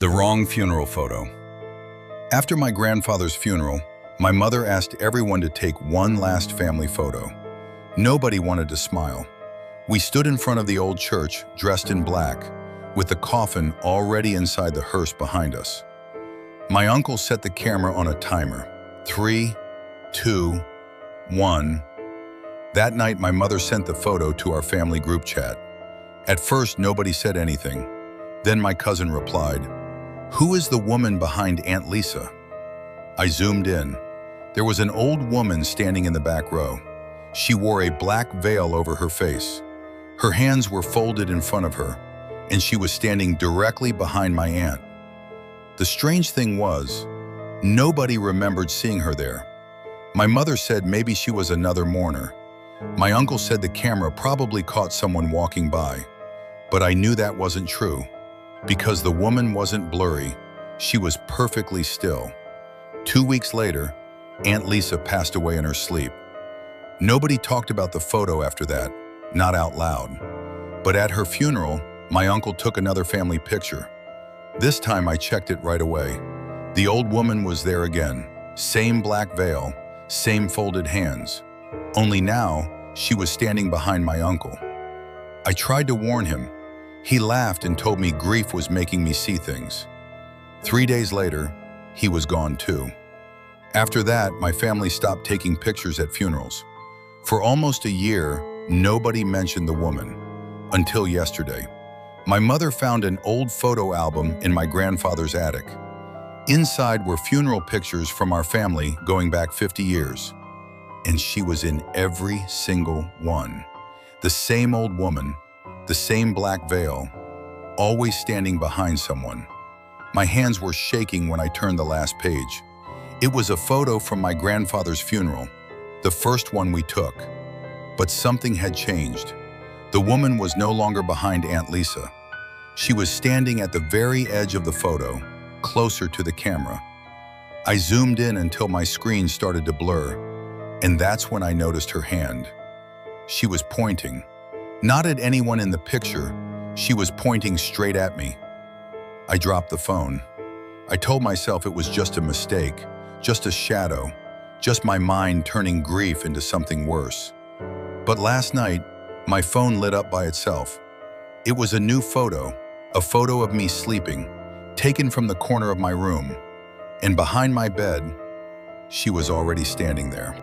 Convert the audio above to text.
The wrong funeral photo. After my grandfather's funeral, my mother asked everyone to take one last family photo. Nobody wanted to smile. We stood in front of the old church, dressed in black, with the coffin already inside the hearse behind us. My uncle set the camera on a timer. 3, 2, 1. That night, my mother sent the photo to our family group chat. At first, nobody said anything. Then my cousin replied, "Who is the woman behind Aunt Lisa?" I zoomed in. There was an old woman standing in the back row. She wore a black veil over her face. Her hands were folded in front of her, and she was standing directly behind my aunt. The strange thing was, nobody remembered seeing her there. My mother said maybe she was another mourner. My uncle said the camera probably caught someone walking by, but I knew that wasn't true. Because the woman wasn't blurry, she was perfectly still. 2 weeks later, Aunt Lisa passed away in her sleep. Nobody talked about the photo after that, not out loud. But at her funeral, my uncle took another family picture. This time I checked it right away. The old woman was there again, same black veil, same folded hands. Only now, she was standing behind my uncle. I tried to warn him. He laughed and told me grief was making me see things. 3 days later, he was gone too. After that, my family stopped taking pictures at funerals. For almost a year, nobody mentioned the woman. Until yesterday. My mother found an old photo album in my grandfather's attic. Inside were funeral pictures from our family going back 50 years. And she was in every single one. The same old woman, the same black veil, always standing behind someone. My hands were shaking when I turned the last page. It was a photo from my grandfather's funeral, the first one we took. But something had changed. The woman was no longer behind Aunt Lisa. She was standing at the very edge of the photo, closer to the camera. I zoomed in until my screen started to blur, and that's when I noticed her hand. She was pointing. Not at anyone in the picture, she was pointing straight at me. I dropped the phone. I told myself it was just a mistake, just a shadow, just my mind turning grief into something worse. But last night, my phone lit up by itself. It was a new photo, a photo of me sleeping, taken from the corner of my room. And behind my bed, she was already standing there.